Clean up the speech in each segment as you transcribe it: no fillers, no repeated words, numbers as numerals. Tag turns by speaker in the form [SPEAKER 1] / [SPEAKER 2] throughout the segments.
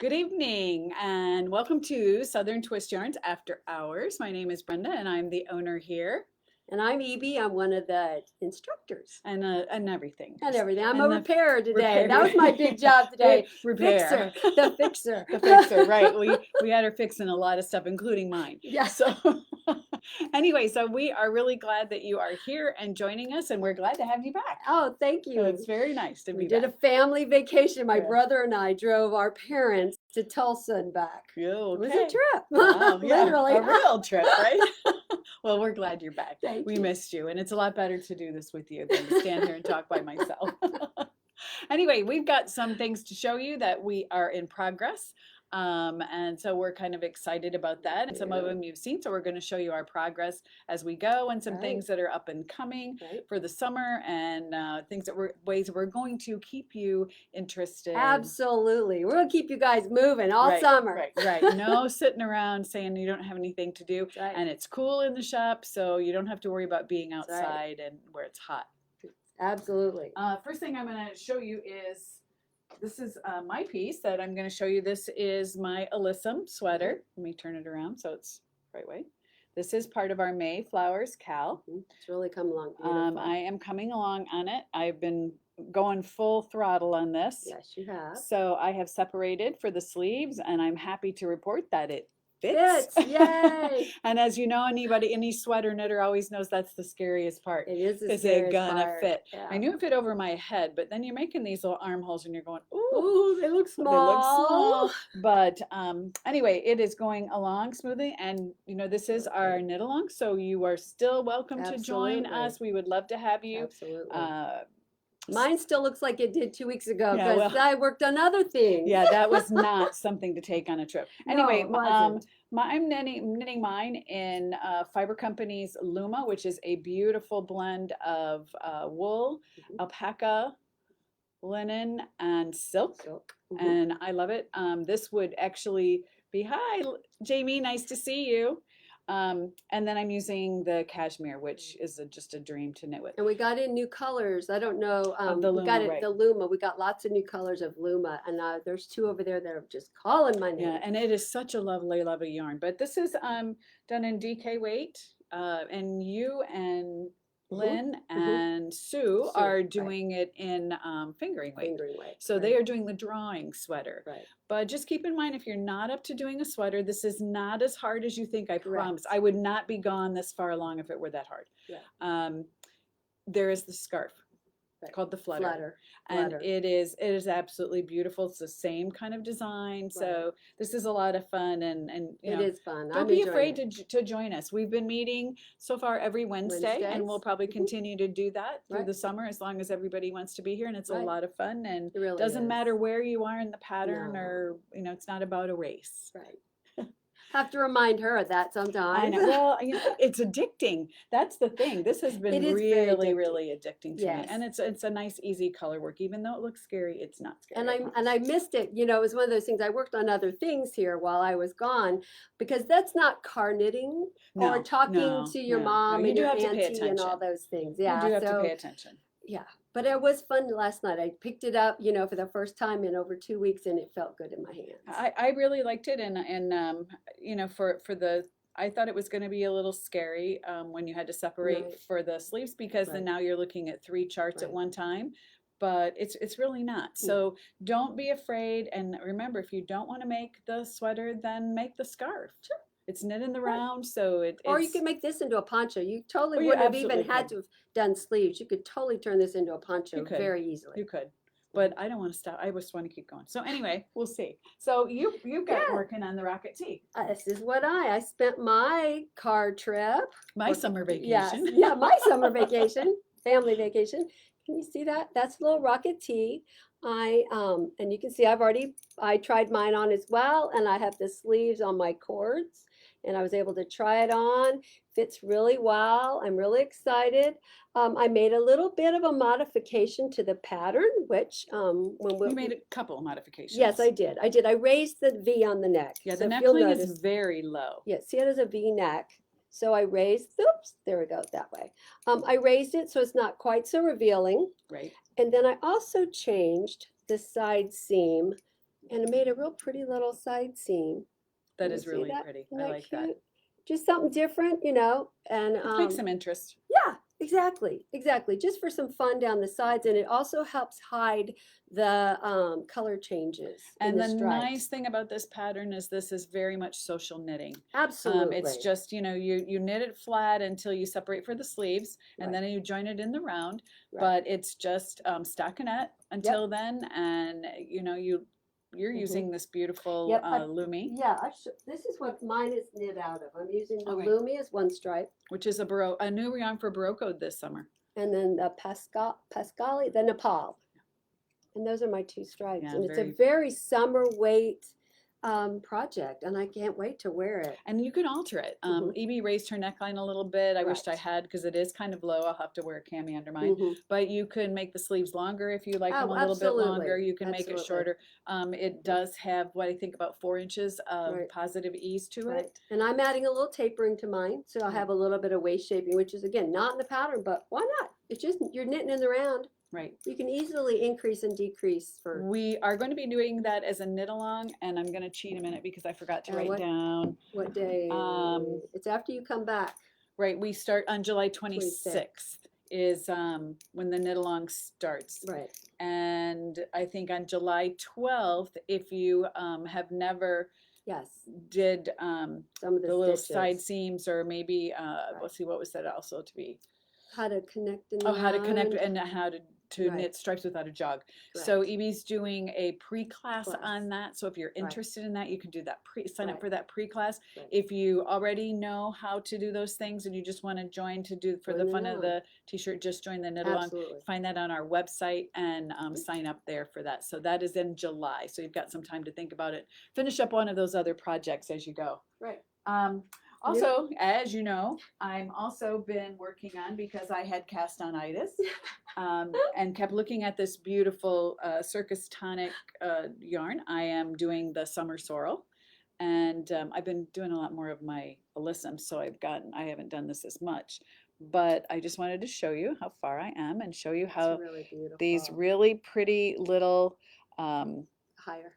[SPEAKER 1] Good evening and welcome to Southern Twist Yarns After Hours. My name is Brenda and I'm the owner here.
[SPEAKER 2] And I'm Eebie. I'm one of the instructors.
[SPEAKER 1] And everything.
[SPEAKER 2] And everything. I'm
[SPEAKER 1] And
[SPEAKER 2] a repairer today.
[SPEAKER 1] repair.
[SPEAKER 2] That was my big job today.
[SPEAKER 1] Repair.
[SPEAKER 2] Fixer. The fixer.
[SPEAKER 1] The fixer, right. We had her fixing a lot of stuff, including mine.
[SPEAKER 2] Yeah.
[SPEAKER 1] So anyway, so we are really glad that you are here and joining us, and we're glad to have you back.
[SPEAKER 2] Oh, thank you.
[SPEAKER 1] So it's very nice to be
[SPEAKER 2] We
[SPEAKER 1] back.
[SPEAKER 2] did a family vacation. My
[SPEAKER 1] Yeah.
[SPEAKER 2] brother and I drove our parents to Tulsa and back.
[SPEAKER 1] Okay.
[SPEAKER 2] It was a trip.
[SPEAKER 1] Wow, yeah,
[SPEAKER 2] Literally.
[SPEAKER 1] a real trip, right? Well, we're glad you're back.
[SPEAKER 2] Thank
[SPEAKER 1] we
[SPEAKER 2] you.
[SPEAKER 1] missed you, and it's a lot better to do this with you than to stand here and talk by myself. Anyway, we've got some things to show you that we are in progress. And so we're kind of excited about that. And some of them you've seen. So we're going to show you our progress as we go and some things that are up and coming for the summer and things that ways we're going to keep you interested.
[SPEAKER 2] Absolutely. We're going to keep you guys moving all summer.
[SPEAKER 1] Right. No sitting around saying you don't have anything to do.
[SPEAKER 2] Right.
[SPEAKER 1] And it's cool in the shop, so you don't have to worry about being outside and where it's hot.
[SPEAKER 2] Absolutely.
[SPEAKER 1] First thing I'm going to show you is this is my piece that I'm going to show you. This is my Alyssum sweater. Let me turn it around so it's the right way. This is part of our May Flowers Cal.
[SPEAKER 2] It's really come along beautiful.
[SPEAKER 1] I am coming along on it. I've been going full throttle on this.
[SPEAKER 2] Yes, you have.
[SPEAKER 1] So I have separated for the sleeves, and I'm happy to report that it fits.
[SPEAKER 2] Yay!
[SPEAKER 1] And as you know, any sweater knitter always knows that's the scariest part.
[SPEAKER 2] It is the
[SPEAKER 1] Is
[SPEAKER 2] scariest
[SPEAKER 1] it gonna
[SPEAKER 2] part.
[SPEAKER 1] fit?
[SPEAKER 2] Yeah.
[SPEAKER 1] I knew it fit over my head, but then you're making these little armholes and you're going,
[SPEAKER 2] ooh, they look small.
[SPEAKER 1] They look small. But anyway, it is going along smoothly, and you know this is our knit along, so you are still welcome to join us. We would love to have you.
[SPEAKER 2] Absolutely. Mine still looks like it did 2 weeks ago
[SPEAKER 1] Yeah,
[SPEAKER 2] because I worked on other things.
[SPEAKER 1] Yeah, that was not something to take on a trip. Anyway,
[SPEAKER 2] No, it wasn't.
[SPEAKER 1] I'm knitting mine in Fiber Company's Luma, which is a beautiful blend of wool, alpaca, linen, and silk. And I love it. This would actually be, hi, Jamie, nice to see you. And then I'm using the cashmere, which is just a dream to knit with.
[SPEAKER 2] And we got in new colors. I don't know.
[SPEAKER 1] The
[SPEAKER 2] we got
[SPEAKER 1] Luma,
[SPEAKER 2] the Luma. We got lots of new colors of Luma, and there's 2 over there that are just calling my name.
[SPEAKER 1] Yeah, and it is such a lovely yarn. But this is done in DK weight, and you and Lynn and Sue are doing it in fingering weight. So they are doing the drawing sweater.
[SPEAKER 2] Right.
[SPEAKER 1] But just keep in mind, if you're not up to doing a sweater, this is not as hard as you think, I promise. I would not be gone this far along if it were that hard.
[SPEAKER 2] Yeah.
[SPEAKER 1] There is the scarf called the flutter. And it is absolutely beautiful. It's the same kind of design. So this is a lot of fun, and you know,
[SPEAKER 2] it is fun.
[SPEAKER 1] Don't be afraid to join us. We've been meeting so far every Wednesday, and we'll probably continue to do that through the summer as long as everybody wants to be here, and it's a lot of fun, and it really doesn't matter where you are in the pattern, or you know, it's not about a race.
[SPEAKER 2] Right. Have to remind her of that sometimes.
[SPEAKER 1] I know. Well, you know, it's addicting. That's the thing. This has been really addicting to me, and it's a nice, easy color work. Even though it looks scary, it's not scary.
[SPEAKER 2] And I missed it. You know, it was one of those things. I worked on other things here while I was gone, because that's not car knitting or talking to your mom and your auntie and all those things. Yeah,
[SPEAKER 1] you do have to pay attention.
[SPEAKER 2] Yeah. But it was fun last night. I picked it up, you know, for the first time in over 2 weeks, and it felt good in my hands.
[SPEAKER 1] I really liked it, and you know, for the, I thought it was going to be a little scary when you had to separate for the sleeves, because then now you're looking at 3 charts at one time. But it's really not. So don't be afraid, and remember, if you don't want to make the sweater, then make the scarf. Sure. It's knit in the round, so
[SPEAKER 2] or you could make this into a poncho. You totally wouldn't have even had to have done sleeves. You could totally turn this into a poncho very easily.
[SPEAKER 1] You could, but I don't want to stop. I just want to keep going. So anyway, we'll see. So you got working on the Rocket Tee.
[SPEAKER 2] This is what I spent my car trip.
[SPEAKER 1] My summer vacation.
[SPEAKER 2] Yeah, my summer vacation, family vacation. Can you see that? That's a little Rocket Tee. And you can see I tried mine on as well, and I have the sleeves on my cords, and I was able to try it on. Fits really well. I'm really excited. I made a little bit of a modification to the pattern, which
[SPEAKER 1] you made a couple of modifications.
[SPEAKER 2] Yes, I did. I raised the V on the neck.
[SPEAKER 1] Yeah, the neckline is very low.
[SPEAKER 2] Yeah, see it as a V neck. So I raised, oops, there we go, that way. I raised it so it's not quite so revealing.
[SPEAKER 1] Right.
[SPEAKER 2] And then I also changed the side seam And I made a real pretty little side seam.
[SPEAKER 1] That
[SPEAKER 2] Can you
[SPEAKER 1] is
[SPEAKER 2] see
[SPEAKER 1] really
[SPEAKER 2] that?
[SPEAKER 1] pretty.
[SPEAKER 2] Isn't
[SPEAKER 1] I
[SPEAKER 2] that
[SPEAKER 1] like that.
[SPEAKER 2] cute? Just something different, you know, and
[SPEAKER 1] Let's make some interest.
[SPEAKER 2] yeah, exactly, exactly. Just for some fun down the sides, and it also helps hide the color changes in
[SPEAKER 1] And
[SPEAKER 2] the
[SPEAKER 1] the nice
[SPEAKER 2] stripes.
[SPEAKER 1] thing about this pattern is this is very much social knitting. It's
[SPEAKER 2] Absolutely.
[SPEAKER 1] just, you know, you knit it flat until you separate for the sleeves, and
[SPEAKER 2] Right,
[SPEAKER 1] then you join it in the round.
[SPEAKER 2] right.
[SPEAKER 1] But it's just stockinette until
[SPEAKER 2] Yep.
[SPEAKER 1] then, and you know you're
[SPEAKER 2] Hmm.
[SPEAKER 1] using this beautiful
[SPEAKER 2] Yep.
[SPEAKER 1] Lumi,
[SPEAKER 2] Yeah, this is what mine is knit out of. I'm using the
[SPEAKER 1] okay,
[SPEAKER 2] Lumi as one stripe,
[SPEAKER 1] which is a new yarn for Barocco this summer.
[SPEAKER 2] and then the Pascali, the Nepal. And those are my two stripes.
[SPEAKER 1] Yeah,
[SPEAKER 2] And it's a
[SPEAKER 1] very.
[SPEAKER 2] very summer weight project, and I can't wait to wear it.
[SPEAKER 1] And you can alter it.
[SPEAKER 2] Hmm.
[SPEAKER 1] Eebie raised her neckline a little bit. I wished I
[SPEAKER 2] Right.
[SPEAKER 1] had because it is kind of low. I'll have to wear a cami under mine.
[SPEAKER 2] Hmm.
[SPEAKER 1] But you can make the sleeves longer if you like them
[SPEAKER 2] Oh,
[SPEAKER 1] a little bit longer.
[SPEAKER 2] absolutely.
[SPEAKER 1] You can make it
[SPEAKER 2] Absolutely.
[SPEAKER 1] shorter. It does have what I think about 4 inches of
[SPEAKER 2] Right.
[SPEAKER 1] positive ease to
[SPEAKER 2] Right.
[SPEAKER 1] it.
[SPEAKER 2] And I'm adding a little tapering to mine, so I'll
[SPEAKER 1] Right.
[SPEAKER 2] have a little bit of waist shaping, which is again not in the pattern, but why not? It's just you're knitting in the round.
[SPEAKER 1] Right.
[SPEAKER 2] You can easily increase and decrease for
[SPEAKER 1] We are going to be doing that as a knit along, and I'm going to cheat a minute because I forgot to write
[SPEAKER 2] what
[SPEAKER 1] down.
[SPEAKER 2] what day? It's after you come back.
[SPEAKER 1] Right, we start on July
[SPEAKER 2] 26th.
[SPEAKER 1] 26th is when the knit along starts.
[SPEAKER 2] Right.
[SPEAKER 1] And I think on July 12th, if you have never
[SPEAKER 2] Yes.
[SPEAKER 1] did
[SPEAKER 2] Some of
[SPEAKER 1] the
[SPEAKER 2] the
[SPEAKER 1] little
[SPEAKER 2] stitches.
[SPEAKER 1] side seams, or maybe
[SPEAKER 2] Right.
[SPEAKER 1] let's see, what was that also to be?
[SPEAKER 2] How to connect in
[SPEAKER 1] Oh, how to connect
[SPEAKER 2] round.
[SPEAKER 1] and how to
[SPEAKER 2] Right.
[SPEAKER 1] knit stripes without a jog. So
[SPEAKER 2] Correct.
[SPEAKER 1] Evie's doing a pre-class
[SPEAKER 2] Class.
[SPEAKER 1] on that. So if you're
[SPEAKER 2] Right.
[SPEAKER 1] interested in that, you can do that sign up
[SPEAKER 2] Right.
[SPEAKER 1] for that pre-class.
[SPEAKER 2] Right.
[SPEAKER 1] If you already know how to do those things and you just want to join to do for the
[SPEAKER 2] Join
[SPEAKER 1] fun
[SPEAKER 2] in
[SPEAKER 1] of
[SPEAKER 2] on.
[SPEAKER 1] the t-shirt, just join the knit along.
[SPEAKER 2] Absolutely.
[SPEAKER 1] Find that on our website and sign up there for that. So that is in July. So you've got some time to think about it. Finish up one of those other projects as you go.
[SPEAKER 2] Right.
[SPEAKER 1] Also, as you know, I'm also been working on, because I had cast on-itis, and kept looking at this beautiful Circus Tonic yarn. I am doing the Summer Sorrel, and I've been doing a lot more of my Alyssum, so I haven't done this as much. But I just wanted to show you how far I am and show you how
[SPEAKER 2] It's really beautiful.
[SPEAKER 1] these really pretty little,
[SPEAKER 2] Higher.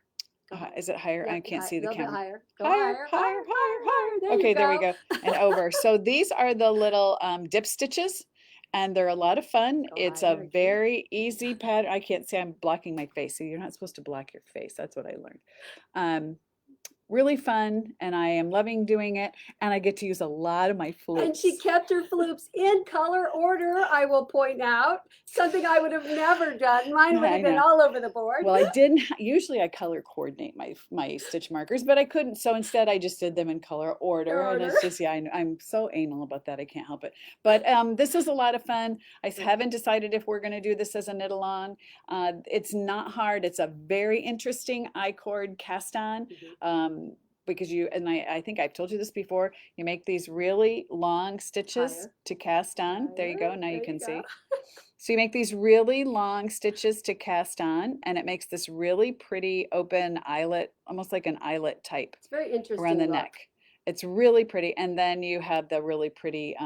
[SPEAKER 2] Go higher.
[SPEAKER 1] is it higher?
[SPEAKER 2] Yep,
[SPEAKER 1] I can't see the
[SPEAKER 2] a little bit
[SPEAKER 1] camera.
[SPEAKER 2] higher. Go
[SPEAKER 1] Higher, higher, higher, higher. Okay, there we go. And over. So these are the little dip stitches, and they're a lot of fun.
[SPEAKER 2] Go
[SPEAKER 1] It's
[SPEAKER 2] higher
[SPEAKER 1] a
[SPEAKER 2] again.
[SPEAKER 1] very easy pattern. I can't see, I'm blocking my face. So you're not supposed to block your face. That's what I learned. Really fun, and I am loving doing it, and I get to use a lot of my floops.
[SPEAKER 2] And she kept her floops in color order, I will point out. Something I would have never done. Mine would
[SPEAKER 1] I
[SPEAKER 2] have been
[SPEAKER 1] know.
[SPEAKER 2] all over the board.
[SPEAKER 1] Well, I didn't. Usually I color coordinate my stitch markers, but I couldn't. So instead I just did them in color order. And it's just, yeah, I'm so anal about that. I can't help it. But this is a lot of fun. I haven't decided if we're going to do this as a knit along. It's not hard. It's a very interesting I-cord cast on. Because I think I've told you this before, you make these really long stitches
[SPEAKER 2] Higher.
[SPEAKER 1] to cast on. There you go. Now you can see.
[SPEAKER 2] go.
[SPEAKER 1] So you make these really long stitches to cast on, and it makes this really pretty open eyelet, almost like an eyelet type
[SPEAKER 2] It's very interesting.
[SPEAKER 1] around the
[SPEAKER 2] look.
[SPEAKER 1] neck. It's really pretty. And then you have the really pretty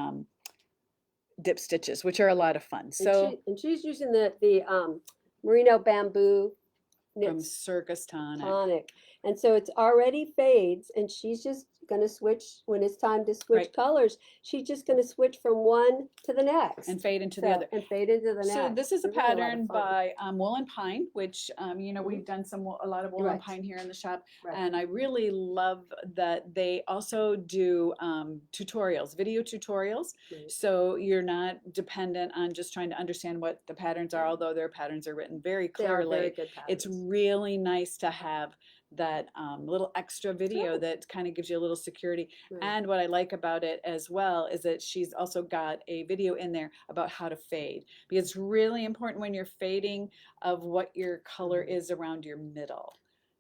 [SPEAKER 1] dip stitches, which are a lot of fun. So
[SPEAKER 2] and she's using the merino bamboo
[SPEAKER 1] from
[SPEAKER 2] knits
[SPEAKER 1] Circus Tonic.
[SPEAKER 2] tonic. And so it's already fades, and she's just going to switch when it's time to switch
[SPEAKER 1] Right.
[SPEAKER 2] colors. She's just going to switch from one to the next.
[SPEAKER 1] And fade into the other.
[SPEAKER 2] And fade into the next.
[SPEAKER 1] So this is a
[SPEAKER 2] It's really lot of
[SPEAKER 1] pattern
[SPEAKER 2] fun.
[SPEAKER 1] by Wool and Pine, which we've done a lot of Wool and
[SPEAKER 2] Right.
[SPEAKER 1] Pine here in the shop,
[SPEAKER 2] Right.
[SPEAKER 1] and I really love that they also do tutorials, video tutorials.
[SPEAKER 2] Right.
[SPEAKER 1] So you're not dependent on just trying to understand what the patterns are, although their patterns are written very
[SPEAKER 2] They are
[SPEAKER 1] clearly.
[SPEAKER 2] very good
[SPEAKER 1] It's
[SPEAKER 2] patterns.
[SPEAKER 1] really nice to have that little extra video
[SPEAKER 2] Sure.
[SPEAKER 1] that kind of gives you a little security.
[SPEAKER 2] Right.
[SPEAKER 1] And what I like about it as well is that she's also got a video in there about how to fade, because it's really important when you're fading of what your color is around your middle.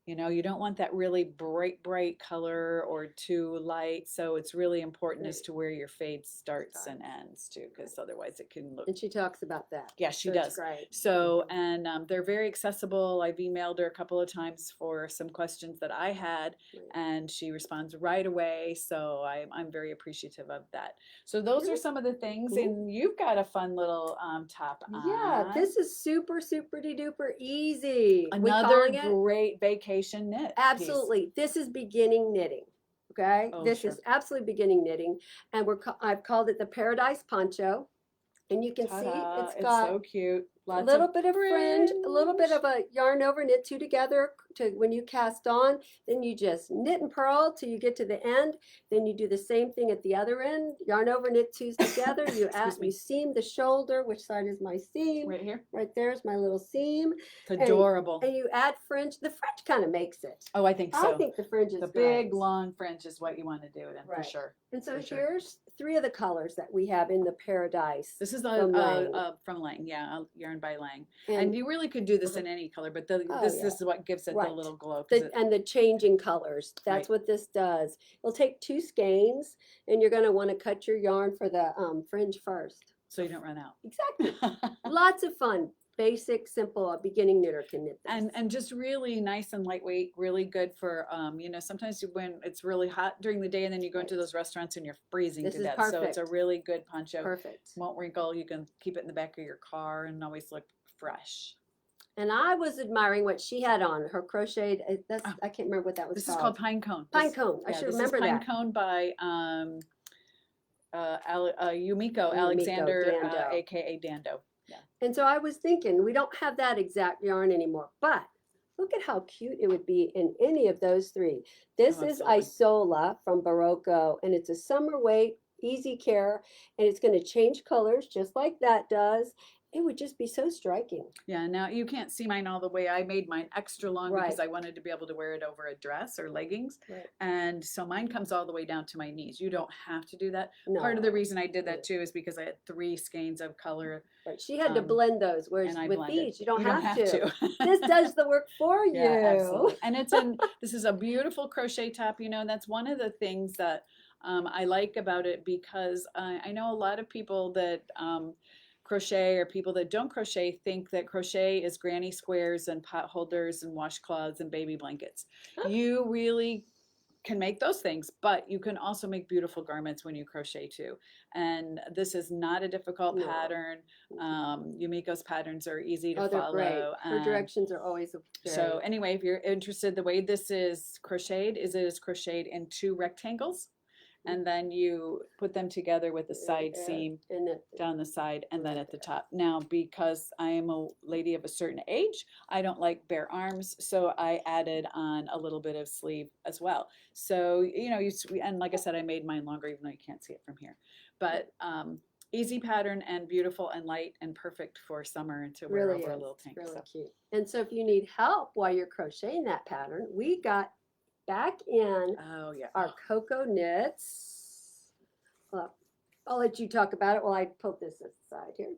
[SPEAKER 1] You know, you don't want that really bright color or too light. So it's really important as
[SPEAKER 2] Right.
[SPEAKER 1] to where your fade starts and ends too, because otherwise it can look.
[SPEAKER 2] And she talks about that.
[SPEAKER 1] Yeah, she
[SPEAKER 2] So it's
[SPEAKER 1] does.
[SPEAKER 2] great.
[SPEAKER 1] So, and they're very accessible. I've emailed her a couple of times for some questions that I had,
[SPEAKER 2] Right.
[SPEAKER 1] and she responds right away. So I'm very appreciative of that. So those are some of the things, and you've got a fun little top on.
[SPEAKER 2] Yeah, this is super, super duper easy.
[SPEAKER 1] Another
[SPEAKER 2] We calling it
[SPEAKER 1] great vacation foundation knit piece.
[SPEAKER 2] Absolutely. This is beginning knitting. Okay.
[SPEAKER 1] Oh,
[SPEAKER 2] This
[SPEAKER 1] sure.
[SPEAKER 2] is absolutely beginning knitting. And I've called it the Paradise Poncho. And you can see
[SPEAKER 1] Ta-da,
[SPEAKER 2] it's got
[SPEAKER 1] so cute.
[SPEAKER 2] a
[SPEAKER 1] Lots
[SPEAKER 2] little bit of fringe, a little bit
[SPEAKER 1] fringe.
[SPEAKER 2] of a yarn over knit two together to when you cast on, then you just knit and purl till you get to the end. Then you do the same thing at the other end, yarn over knit twos together. You
[SPEAKER 1] Excuse me.
[SPEAKER 2] you seam the shoulder. Which side is my seam?
[SPEAKER 1] Right here.
[SPEAKER 2] Right there's my little seam.
[SPEAKER 1] It's adorable.
[SPEAKER 2] And you add fringe. The fringe kind of makes it.
[SPEAKER 1] Oh, I think so.
[SPEAKER 2] I think the fringe is
[SPEAKER 1] the
[SPEAKER 2] great.
[SPEAKER 1] big long fringe is what you want to do it in for
[SPEAKER 2] Right.
[SPEAKER 1] sure.
[SPEAKER 2] And so
[SPEAKER 1] For sure.
[SPEAKER 2] here's 3 of the colors that we have in the Paradise.
[SPEAKER 1] This is
[SPEAKER 2] from Lang.
[SPEAKER 1] from Lang, yeah, yarn by Lang.
[SPEAKER 2] And
[SPEAKER 1] And you really could do this in any color, but this is what gives it the
[SPEAKER 2] Right.
[SPEAKER 1] little glow. 'Cause
[SPEAKER 2] and the changing colors. That's
[SPEAKER 1] Right.
[SPEAKER 2] what this does. It'll take 2 skeins, and you're going to want to cut your yarn for the fringe first.
[SPEAKER 1] so you don't run out.
[SPEAKER 2] Exactly. Lots of fun. Basic, simple. A beginning knitter can knit this.
[SPEAKER 1] And just really nice and lightweight, really good for sometimes when it's really hot during the day and then you go into
[SPEAKER 2] Right.
[SPEAKER 1] those restaurants and you're freezing
[SPEAKER 2] This
[SPEAKER 1] to
[SPEAKER 2] is
[SPEAKER 1] death. So it's a
[SPEAKER 2] perfect.
[SPEAKER 1] really good poncho.
[SPEAKER 2] Perfect.
[SPEAKER 1] Won't wrinkle. You can keep it in the back of your car and always look fresh.
[SPEAKER 2] And I was admiring what she had on her crocheted.
[SPEAKER 1] Oh.
[SPEAKER 2] I can't remember what that was
[SPEAKER 1] This
[SPEAKER 2] called.
[SPEAKER 1] is called pine cone.
[SPEAKER 2] Pine cone. I
[SPEAKER 1] Yeah,
[SPEAKER 2] should
[SPEAKER 1] this
[SPEAKER 2] remember
[SPEAKER 1] is pine
[SPEAKER 2] that.
[SPEAKER 1] cone by Yumiko Alexander,
[SPEAKER 2] Dando.
[SPEAKER 1] aka Dando.
[SPEAKER 2] And so I was thinking, we don't have that exact yarn anymore, but look at how cute it would be in any of those 3. This
[SPEAKER 1] Oh,
[SPEAKER 2] is
[SPEAKER 1] absolutely.
[SPEAKER 2] Isola from Barocco, and it's a summer weight, easy care, and it's going to change colors just like that does. It would just be so striking.
[SPEAKER 1] Yeah, now you can't see mine all the way. I made mine extra long
[SPEAKER 2] Right.
[SPEAKER 1] because I wanted to be able to wear it over a dress or leggings.
[SPEAKER 2] Right.
[SPEAKER 1] And so mine comes all the way down to my knees. You don't have to do that.
[SPEAKER 2] No.
[SPEAKER 1] Part of the reason I did
[SPEAKER 2] Right.
[SPEAKER 1] that too is because I had 3 skeins of color
[SPEAKER 2] Right. She had to
[SPEAKER 1] um,
[SPEAKER 2] blend those, whereas
[SPEAKER 1] and I
[SPEAKER 2] with
[SPEAKER 1] blended.
[SPEAKER 2] these, you don't have to.
[SPEAKER 1] to.
[SPEAKER 2] This does the work for you.
[SPEAKER 1] Yeah, absolutely. And this is a beautiful crochet top. That's one of the things that I like about it because I know a lot of people that crochet or people that don't crochet think that crochet is granny squares and pot holders and washcloths and baby blankets. You really can make those things, but you can also make beautiful garments when you crochet too. And this is not a difficult
[SPEAKER 2] No.
[SPEAKER 1] pattern. Yumiko's patterns are easy to
[SPEAKER 2] Oh, they're
[SPEAKER 1] follow.
[SPEAKER 2] great. Her
[SPEAKER 1] and
[SPEAKER 2] directions are always
[SPEAKER 1] so anyway, if you're interested, the way this is crocheted is it is crocheted in 2 rectangles. And then you put them together with the side seam down the side and then at the top. Now, because I am a lady of a certain age, I don't like bare arms, so I added on a little bit of sleeve as well. So, and like I said, I made mine longer even though you can't see it from here. But easy pattern and beautiful and light and perfect for summer and to wear
[SPEAKER 2] really
[SPEAKER 1] over
[SPEAKER 2] is.
[SPEAKER 1] a little tank.
[SPEAKER 2] Really
[SPEAKER 1] So.
[SPEAKER 2] cute. And so if you need help while you're crocheting that pattern, we got back in
[SPEAKER 1] Oh, yeah.
[SPEAKER 2] our Coco Knits. Well, I'll let you talk about it while I put this aside here.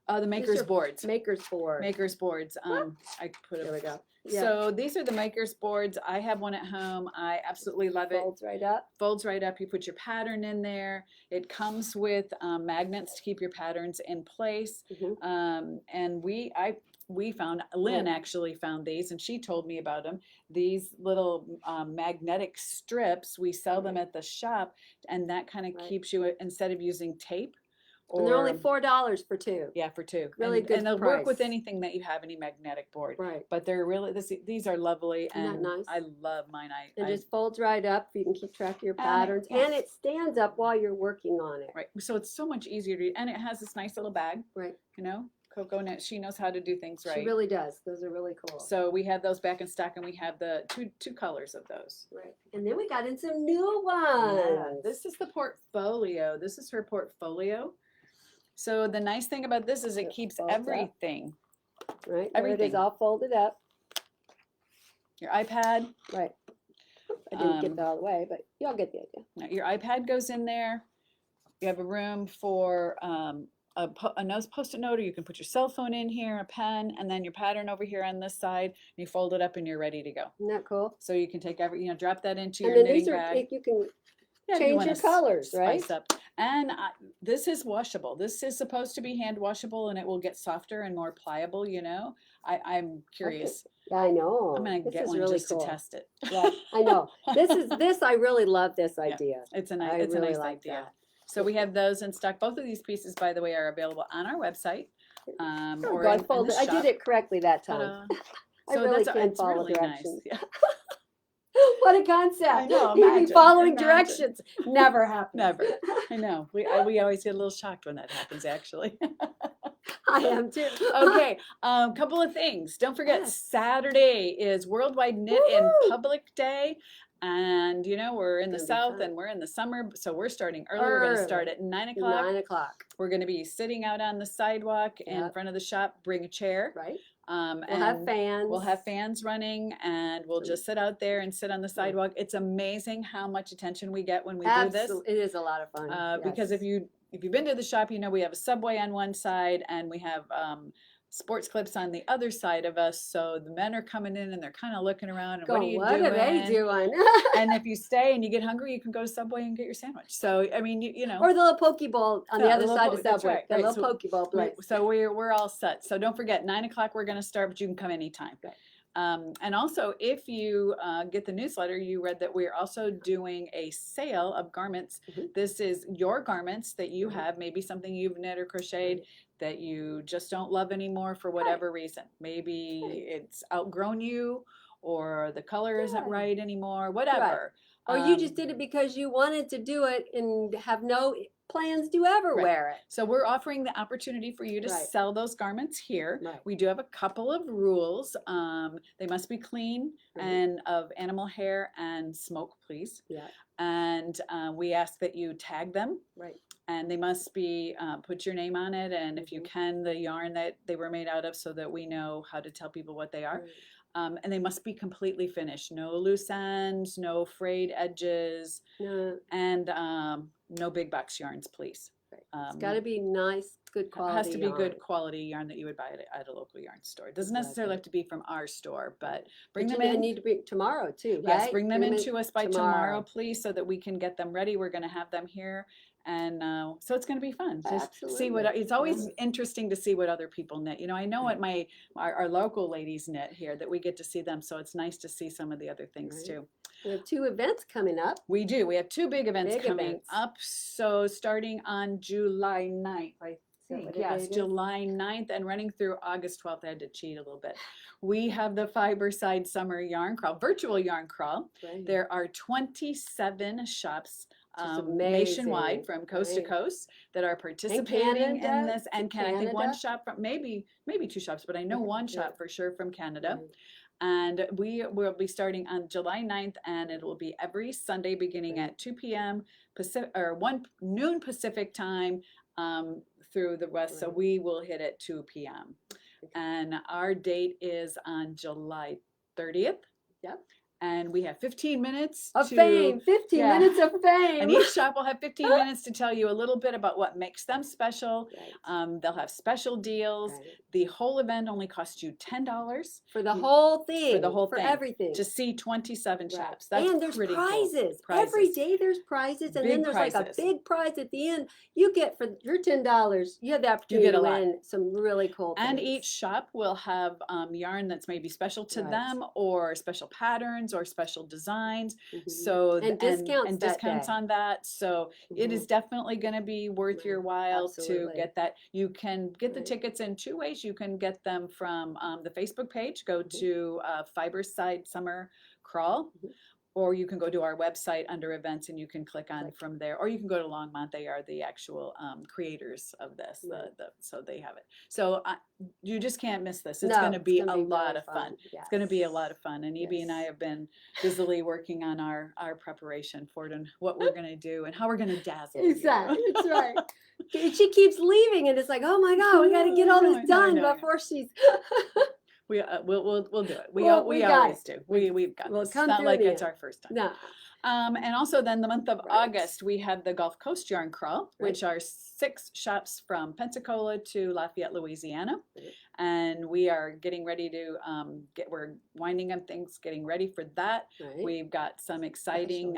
[SPEAKER 1] The maker's
[SPEAKER 2] are
[SPEAKER 1] boards.
[SPEAKER 2] Maker's board.
[SPEAKER 1] Maker's boards. I put
[SPEAKER 2] There we
[SPEAKER 1] it.
[SPEAKER 2] go. Yeah.
[SPEAKER 1] So these are the maker's boards. I have one at home. I absolutely love it.
[SPEAKER 2] Folds right up.
[SPEAKER 1] Folds right up. You put your pattern in there. It comes with magnets to keep your patterns in place.
[SPEAKER 2] Mhm.
[SPEAKER 1] And we found, Lynn actually found these and she told me about them. These little magnetic strips, we sell them at the shop and that kind of
[SPEAKER 2] Right.
[SPEAKER 1] keeps you, instead of using tape.
[SPEAKER 2] And they're only $4 for 2.
[SPEAKER 1] Yeah, for 2.
[SPEAKER 2] Really good
[SPEAKER 1] And they'll work with
[SPEAKER 2] price.
[SPEAKER 1] anything that you have, any magnetic board.
[SPEAKER 2] Right.
[SPEAKER 1] But they're really, these are lovely.
[SPEAKER 2] Isn't that
[SPEAKER 1] And
[SPEAKER 2] nice?
[SPEAKER 1] I love mine.
[SPEAKER 2] It just folds right up. You can keep track of your
[SPEAKER 1] And
[SPEAKER 2] patterns.
[SPEAKER 1] yeah.
[SPEAKER 2] And it stands up while you're working on it.
[SPEAKER 1] Right. So it's so much easier to, and it has this nice little bag,
[SPEAKER 2] Right.
[SPEAKER 1] Coco Knit, she knows how to do things right.
[SPEAKER 2] She really does. Those are really cool.
[SPEAKER 1] So we have those back in stock and we have the two colors of those.
[SPEAKER 2] Right. And then we got in some new ones.
[SPEAKER 1] Yeah, this is the portfolio. This is her portfolio. So the nice thing about this is it
[SPEAKER 2] It
[SPEAKER 1] keeps
[SPEAKER 2] folds up.
[SPEAKER 1] everything.
[SPEAKER 2] Right. There it
[SPEAKER 1] Everything.
[SPEAKER 2] is all folded up.
[SPEAKER 1] Your iPad.
[SPEAKER 2] Right. I didn't get
[SPEAKER 1] Um,
[SPEAKER 2] that all the way, but y'all get the idea.
[SPEAKER 1] Your iPad goes in there. You have a room for a post-it note, or you can put your cell phone in here, a pen, and then your pattern over here on this side. And you fold it up, and you're ready to go.
[SPEAKER 2] Isn't that cool?
[SPEAKER 1] So you can take drop that into
[SPEAKER 2] And
[SPEAKER 1] your
[SPEAKER 2] then
[SPEAKER 1] knitting
[SPEAKER 2] these are,
[SPEAKER 1] bag.
[SPEAKER 2] you can
[SPEAKER 1] Yeah, if you
[SPEAKER 2] change
[SPEAKER 1] wanna
[SPEAKER 2] your colors, right?
[SPEAKER 1] spice up. And this is washable. This is supposed to be hand washable, and it will get softer and more pliable. I'm curious.
[SPEAKER 2] Yeah, I know.
[SPEAKER 1] I'm gonna
[SPEAKER 2] This
[SPEAKER 1] get
[SPEAKER 2] is
[SPEAKER 1] one
[SPEAKER 2] really
[SPEAKER 1] just
[SPEAKER 2] cool.
[SPEAKER 1] to test it.
[SPEAKER 2] Yeah, I know. This I really love this idea.
[SPEAKER 1] It's a
[SPEAKER 2] I
[SPEAKER 1] nice, it's a
[SPEAKER 2] really
[SPEAKER 1] nice
[SPEAKER 2] like
[SPEAKER 1] idea.
[SPEAKER 2] that.
[SPEAKER 1] So we have those in stock. Both of these pieces, by the way, are available on our website.
[SPEAKER 2] Oh,
[SPEAKER 1] Or
[SPEAKER 2] God,
[SPEAKER 1] in
[SPEAKER 2] fold
[SPEAKER 1] the
[SPEAKER 2] it. I
[SPEAKER 1] shop.
[SPEAKER 2] did it correctly that time.
[SPEAKER 1] Ta-da.
[SPEAKER 2] I really
[SPEAKER 1] that's
[SPEAKER 2] can
[SPEAKER 1] it's
[SPEAKER 2] follow
[SPEAKER 1] really nice.
[SPEAKER 2] directions.
[SPEAKER 1] Yeah.
[SPEAKER 2] What a concept.
[SPEAKER 1] I know,
[SPEAKER 2] Eebie
[SPEAKER 1] imagine,
[SPEAKER 2] following
[SPEAKER 1] imagine.
[SPEAKER 2] directions. Never happens.
[SPEAKER 1] Never. I know. We always get a little shocked when that happens, actually.
[SPEAKER 2] I am too.
[SPEAKER 1] Okay, couple of things. Don't forget,
[SPEAKER 2] Yes.
[SPEAKER 1] Saturday is Worldwide Knit in
[SPEAKER 2] Woohoo!
[SPEAKER 1] Public Day. And you know, we're in the
[SPEAKER 2] Gonna be
[SPEAKER 1] south
[SPEAKER 2] fun.
[SPEAKER 1] and we're in the summer, so we're starting early. We're going to start
[SPEAKER 2] Early.
[SPEAKER 1] at 9 o'clock.
[SPEAKER 2] 9 o'clock,
[SPEAKER 1] We're going to be sitting out on the sidewalk in
[SPEAKER 2] Yep.
[SPEAKER 1] front of the shop. Bring a chair.
[SPEAKER 2] right?
[SPEAKER 1] And
[SPEAKER 2] We'll have fans.
[SPEAKER 1] we'll have fans running, and we'll just sit out there and sit on the sidewalk. It's amazing how much attention we get when we do this.
[SPEAKER 2] It is a lot of fun.
[SPEAKER 1] Because if
[SPEAKER 2] yes.
[SPEAKER 1] you've been to the shop, you know we have a Subway on one side and we have sports clips on the other side of us. So the men are coming in and they're kind of looking around and what are you
[SPEAKER 2] what
[SPEAKER 1] doing?
[SPEAKER 2] are they doing?
[SPEAKER 1] And if you stay and you get hungry, you can go to Subway and get your sandwich. So I mean, you know.
[SPEAKER 2] Or the little poke bowl on the
[SPEAKER 1] Yeah,
[SPEAKER 2] other
[SPEAKER 1] the
[SPEAKER 2] side
[SPEAKER 1] little
[SPEAKER 2] of
[SPEAKER 1] that's
[SPEAKER 2] Subway.
[SPEAKER 1] right,
[SPEAKER 2] The
[SPEAKER 1] right.
[SPEAKER 2] little
[SPEAKER 1] So
[SPEAKER 2] poke bowl place.
[SPEAKER 1] So we're all set. So don't forget, 9 o'clock we're going to start, but you can come anytime.
[SPEAKER 2] Right.
[SPEAKER 1] And also, if you get the newsletter, you read that we're also doing a sale of garments.
[SPEAKER 2] Mhm.
[SPEAKER 1] This is your garments that you
[SPEAKER 2] Mhm.
[SPEAKER 1] have, maybe something you've knit or crocheted
[SPEAKER 2] Right.
[SPEAKER 1] that you just don't love anymore for whatever reason. Maybe
[SPEAKER 2] Right.
[SPEAKER 1] it's outgrown you, or the color isn't
[SPEAKER 2] Yeah.
[SPEAKER 1] right anymore, whatever.
[SPEAKER 2] Or you just did it because you wanted to do it and have no plans to ever
[SPEAKER 1] Right.
[SPEAKER 2] wear it.
[SPEAKER 1] So we're offering the opportunity for you to
[SPEAKER 2] Right.
[SPEAKER 1] sell those garments here.
[SPEAKER 2] Right.
[SPEAKER 1] We do have a couple of rules. They must be clean
[SPEAKER 2] Mhm.
[SPEAKER 1] and of animal hair and smoke, please.
[SPEAKER 2] Yeah.
[SPEAKER 1] And we ask that you tag them.
[SPEAKER 2] Right.
[SPEAKER 1] And they must be put your name on it, and if you
[SPEAKER 2] Mhm.
[SPEAKER 1] can, the yarn that they were made out of, so that we know how to tell people what they are.
[SPEAKER 2] Right.
[SPEAKER 1] And they must be completely finished. No loose ends, no frayed edges,
[SPEAKER 2] No,
[SPEAKER 1] and no big box yarns, please.
[SPEAKER 2] right. It's got to
[SPEAKER 1] Um,
[SPEAKER 2] be nice, good
[SPEAKER 1] it
[SPEAKER 2] quality.
[SPEAKER 1] has to be
[SPEAKER 2] yarn.
[SPEAKER 1] good quality yarn that you would buy at a local yarn store. It doesn't necessarily have to be from our store, but bring
[SPEAKER 2] But
[SPEAKER 1] them
[SPEAKER 2] you
[SPEAKER 1] in.
[SPEAKER 2] need to bring tomorrow too,
[SPEAKER 1] Yes,
[SPEAKER 2] right?
[SPEAKER 1] bring them
[SPEAKER 2] in
[SPEAKER 1] into us by tomorrow, please, so that we can get them ready. We're going to have them here. And so it's going to be fun. Just see what,
[SPEAKER 2] Absolutely.
[SPEAKER 1] it's always
[SPEAKER 2] Yeah.
[SPEAKER 1] interesting to see what other people knit. You know, I know what our local ladies knit here, that we get to see them. So it's nice to see some of the other things
[SPEAKER 2] Right.
[SPEAKER 1] too.
[SPEAKER 2] We have 2 events coming up.
[SPEAKER 1] We do. We have 2 big events
[SPEAKER 2] Big
[SPEAKER 1] coming
[SPEAKER 2] events.
[SPEAKER 1] up. So starting on July 9th, I think.
[SPEAKER 2] what the
[SPEAKER 1] Yes,
[SPEAKER 2] date is?
[SPEAKER 1] July 9th and running through August 12th. I had to cheat a little bit. We have the Fiberside Summer Yarn Crawl, virtual yarn crawl.
[SPEAKER 2] Right.
[SPEAKER 1] There are 27 shops
[SPEAKER 2] Which is
[SPEAKER 1] nationwide
[SPEAKER 2] amazing,
[SPEAKER 1] from coast to
[SPEAKER 2] right.
[SPEAKER 1] coast that are participating in
[SPEAKER 2] Canada?
[SPEAKER 1] this. And
[SPEAKER 2] To
[SPEAKER 1] I think one
[SPEAKER 2] Canada?
[SPEAKER 1] shop from maybe 2 shops, but I know
[SPEAKER 2] Okay,
[SPEAKER 1] one
[SPEAKER 2] yeah.
[SPEAKER 1] shop for sure from Canada.
[SPEAKER 2] Right.
[SPEAKER 1] And we will be starting on July 9th, and it will be every Sunday beginning
[SPEAKER 2] Right.
[SPEAKER 1] at 2 p.m. Pacific, or 1 noon Pacific time through the rest. So
[SPEAKER 2] Right.
[SPEAKER 1] we will hit at 2 p.m.
[SPEAKER 2] Okay.
[SPEAKER 1] And our date is on July 30th.
[SPEAKER 2] Yep.
[SPEAKER 1] And we have 15 minutes
[SPEAKER 2] Of
[SPEAKER 1] to
[SPEAKER 2] fame, 15
[SPEAKER 1] yeah.
[SPEAKER 2] minutes of fame.
[SPEAKER 1] And each shop will have 15 minutes to tell you a little bit about what makes them special.
[SPEAKER 2] Right.
[SPEAKER 1] They'll have special deals.
[SPEAKER 2] Right.
[SPEAKER 1] The whole event only costs you $10
[SPEAKER 2] For the whole thing.
[SPEAKER 1] for the whole thing,
[SPEAKER 2] everything.
[SPEAKER 1] to see 27
[SPEAKER 2] Right.
[SPEAKER 1] shops. That's
[SPEAKER 2] and there's
[SPEAKER 1] pretty
[SPEAKER 2] prizes.
[SPEAKER 1] cool.
[SPEAKER 2] Every day there's prizes, and
[SPEAKER 1] Big
[SPEAKER 2] then there's like a
[SPEAKER 1] prizes.
[SPEAKER 2] big prize at the end. You get for your $10. You have the opportunity
[SPEAKER 1] get a
[SPEAKER 2] to
[SPEAKER 1] lot.
[SPEAKER 2] win some really cool things.
[SPEAKER 1] And each shop will have yarn that's maybe special to
[SPEAKER 2] Right.
[SPEAKER 1] them, or special patterns, or special designs.
[SPEAKER 2] Mhm.
[SPEAKER 1] So
[SPEAKER 2] And discounts that
[SPEAKER 1] discounts
[SPEAKER 2] day.
[SPEAKER 1] on that. So it
[SPEAKER 2] Mhm.
[SPEAKER 1] is definitely going to be worth your
[SPEAKER 2] Right.
[SPEAKER 1] while
[SPEAKER 2] Absolutely.
[SPEAKER 1] to get that. You can get the
[SPEAKER 2] Right.
[SPEAKER 1] tickets in 2 ways. You can get them from the Facebook page. Go
[SPEAKER 2] Mhm.
[SPEAKER 1] to Fiberside Summer Crawl.
[SPEAKER 2] Mhm.
[SPEAKER 1] Or you can go to our website under events, and you can click on
[SPEAKER 2] Right.
[SPEAKER 1] from there. Or you can go to Longmont. They are the actual creators of this.
[SPEAKER 2] Right.
[SPEAKER 1] So they have it. So you just can't miss this. It's
[SPEAKER 2] No,
[SPEAKER 1] going to
[SPEAKER 2] it's
[SPEAKER 1] be
[SPEAKER 2] gonna
[SPEAKER 1] a
[SPEAKER 2] be
[SPEAKER 1] lot
[SPEAKER 2] really
[SPEAKER 1] of fun.
[SPEAKER 2] Yes.
[SPEAKER 1] It's going to be a lot of fun. And Eebie and I
[SPEAKER 2] Yes.
[SPEAKER 1] have been busily working on our preparation for it, and what we're going to do and how we're going to dazzle you.
[SPEAKER 2] Exactly. That's right. She keeps leaving, and it's like, oh my God, we got to get all
[SPEAKER 1] No,
[SPEAKER 2] this
[SPEAKER 1] no,
[SPEAKER 2] done
[SPEAKER 1] no.
[SPEAKER 2] before she's.
[SPEAKER 1] We'll do it. We
[SPEAKER 2] We got
[SPEAKER 1] always
[SPEAKER 2] it.
[SPEAKER 1] do. We've got
[SPEAKER 2] We'll
[SPEAKER 1] this. It's
[SPEAKER 2] come
[SPEAKER 1] not
[SPEAKER 2] through
[SPEAKER 1] like
[SPEAKER 2] the
[SPEAKER 1] it's
[SPEAKER 2] end.
[SPEAKER 1] our first time.
[SPEAKER 2] No.
[SPEAKER 1] And also then the month of
[SPEAKER 2] Right.
[SPEAKER 1] August, we have the Gulf Coast Yarn Crawl,
[SPEAKER 2] Right.
[SPEAKER 1] which are 6 shops from Pensacola to Lafayette, Louisiana.
[SPEAKER 2] Right.
[SPEAKER 1] And we are getting ready to we're winding up things, getting ready for that.
[SPEAKER 2] Right.
[SPEAKER 1] We've got some exciting,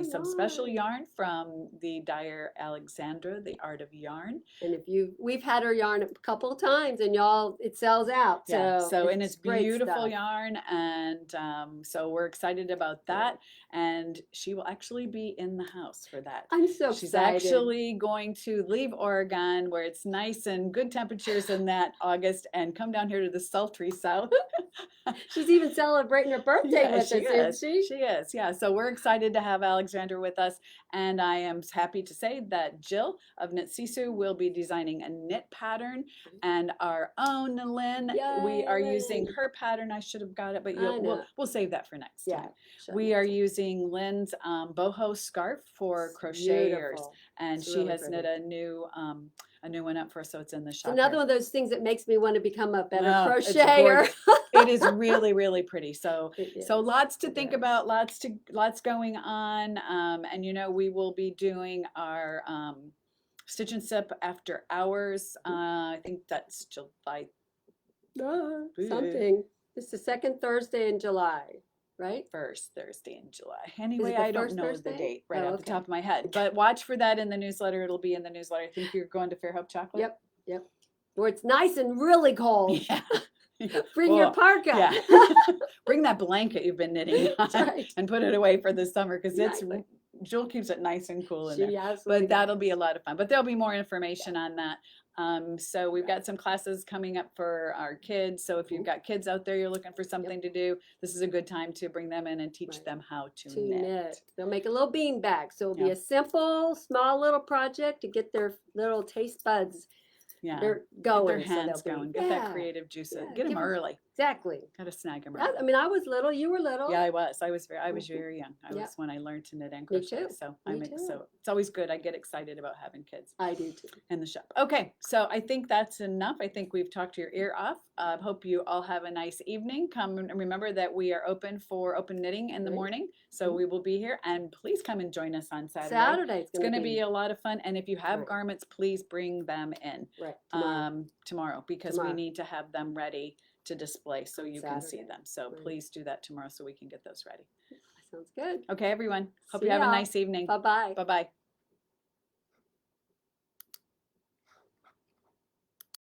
[SPEAKER 1] some special yarn from the dyer Alexandra, The Art of Yarn.
[SPEAKER 2] And we've had her yarn a couple of times, and y'all, it sells out.
[SPEAKER 1] Yeah,
[SPEAKER 2] So
[SPEAKER 1] and it's
[SPEAKER 2] great
[SPEAKER 1] beautiful
[SPEAKER 2] stuff.
[SPEAKER 1] yarn, and so we're excited about that. and she will actually be in the house for that.
[SPEAKER 2] I'm so
[SPEAKER 1] She's
[SPEAKER 2] excited.
[SPEAKER 1] actually going to leave Oregon, where it's nice and good temperatures in that August, and come down here to the sultry South.
[SPEAKER 2] She's even celebrating her birthday
[SPEAKER 1] Yeah,
[SPEAKER 2] with us,
[SPEAKER 1] she is.
[SPEAKER 2] isn't she?
[SPEAKER 1] She is. Yeah. So we're excited to have Alexandra with us, and I am happy to say that Jill of Knit Sisu will be designing a knit pattern, and our own Lynn, we are
[SPEAKER 2] Yay,
[SPEAKER 1] using
[SPEAKER 2] Lynn.
[SPEAKER 1] her pattern. I should have got it, but
[SPEAKER 2] I
[SPEAKER 1] we'll
[SPEAKER 2] know.
[SPEAKER 1] save that for next
[SPEAKER 2] Yeah.
[SPEAKER 1] time.
[SPEAKER 2] sure,
[SPEAKER 1] We are
[SPEAKER 2] that's it.
[SPEAKER 1] using Lynn's boho scarf for
[SPEAKER 2] It's
[SPEAKER 1] crocheters,
[SPEAKER 2] beautiful.
[SPEAKER 1] and
[SPEAKER 2] It's
[SPEAKER 1] she
[SPEAKER 2] really
[SPEAKER 1] has knit
[SPEAKER 2] pretty.
[SPEAKER 1] a new one up for us, so it's in the
[SPEAKER 2] It's
[SPEAKER 1] shop.
[SPEAKER 2] another
[SPEAKER 1] here.
[SPEAKER 2] one of those things that makes me want to become a better
[SPEAKER 1] No, it's
[SPEAKER 2] crocheter.
[SPEAKER 1] gorgeous. It is really, really pretty. So
[SPEAKER 2] It
[SPEAKER 1] so
[SPEAKER 2] is.
[SPEAKER 1] lots to
[SPEAKER 2] It
[SPEAKER 1] think
[SPEAKER 2] is.
[SPEAKER 1] about, lots going on. And you know, we will be doing our Stitch and Sip after hours. I think that's July
[SPEAKER 2] Something. It's the second Thursday in July, right?
[SPEAKER 1] first Thursday in July.
[SPEAKER 2] Is
[SPEAKER 1] Anyway,
[SPEAKER 2] it the
[SPEAKER 1] I don't
[SPEAKER 2] first
[SPEAKER 1] know the
[SPEAKER 2] Thursday?
[SPEAKER 1] date right
[SPEAKER 2] Oh,
[SPEAKER 1] off the
[SPEAKER 2] okay.
[SPEAKER 1] top of my head. But watch for that in the newsletter. It'll be in the newsletter. I think you're going to Fairhope Chocolate.
[SPEAKER 2] Yep. Yep. Where it's nice and really cold.
[SPEAKER 1] Yeah. Yeah.
[SPEAKER 2] Bring your
[SPEAKER 1] Well,
[SPEAKER 2] parka.
[SPEAKER 1] yeah. Bring that blanket you've been knitting
[SPEAKER 2] That's right.
[SPEAKER 1] and put it away for the summer, because
[SPEAKER 2] Exactly.
[SPEAKER 1] Jill keeps it nice and cool in there.
[SPEAKER 2] She absolutely
[SPEAKER 1] But that'll
[SPEAKER 2] does.
[SPEAKER 1] be a lot of fun. But there'll be more information on that. So we've got some classes coming up for our kids. So if you've got kids out there, you're looking for something to do, this is a good time to bring them in and teach
[SPEAKER 2] Right.
[SPEAKER 1] them how to
[SPEAKER 2] To
[SPEAKER 1] knit.
[SPEAKER 2] knit. They'll make a little bean bag. So it'll be
[SPEAKER 1] Yeah.
[SPEAKER 2] a simple, small little project to get their little taste buds.
[SPEAKER 1] Yeah.
[SPEAKER 2] They're
[SPEAKER 1] Get
[SPEAKER 2] going.
[SPEAKER 1] their
[SPEAKER 2] so
[SPEAKER 1] hands
[SPEAKER 2] they'll be-
[SPEAKER 1] going. Get that creative juice.
[SPEAKER 2] yeah,
[SPEAKER 1] Get them
[SPEAKER 2] give 'em-
[SPEAKER 1] early.
[SPEAKER 2] Exactly.
[SPEAKER 1] Got to snag them
[SPEAKER 2] I
[SPEAKER 1] early.
[SPEAKER 2] mean, I was little. You were little.
[SPEAKER 1] Yeah, I was. I was
[SPEAKER 2] Mhm.
[SPEAKER 1] very young. I
[SPEAKER 2] Yeah.
[SPEAKER 1] was when I learned to knit and
[SPEAKER 2] Me
[SPEAKER 1] crochet.
[SPEAKER 2] too.
[SPEAKER 1] So
[SPEAKER 2] Me too.
[SPEAKER 1] so it's always good. I get excited about having kids
[SPEAKER 2] I do too.
[SPEAKER 1] in the shop. Okay, so I think that's enough. I think we've talked your ear off. Hope you all have a nice evening. Come and remember that we are open for open knitting in the
[SPEAKER 2] Right.
[SPEAKER 1] morning. So
[SPEAKER 2] Mhm.
[SPEAKER 1] we will be here, and please come and join us on Saturday.
[SPEAKER 2] Saturday
[SPEAKER 1] It's going to be a lot of fun. And if you have
[SPEAKER 2] Right.
[SPEAKER 1] garments, please bring them in
[SPEAKER 2] right
[SPEAKER 1] tomorrow, because
[SPEAKER 2] Tomorrow.
[SPEAKER 1] we need to have them ready to display so you can see
[SPEAKER 2] Saturday.
[SPEAKER 1] them. So
[SPEAKER 2] Right.
[SPEAKER 1] please do that tomorrow so we can get those ready.
[SPEAKER 2] Sounds good.
[SPEAKER 1] Okay, everyone. Hope
[SPEAKER 2] See
[SPEAKER 1] you have a
[SPEAKER 2] y'all.
[SPEAKER 1] nice evening.
[SPEAKER 2] Bye bye.
[SPEAKER 1] Bye-bye.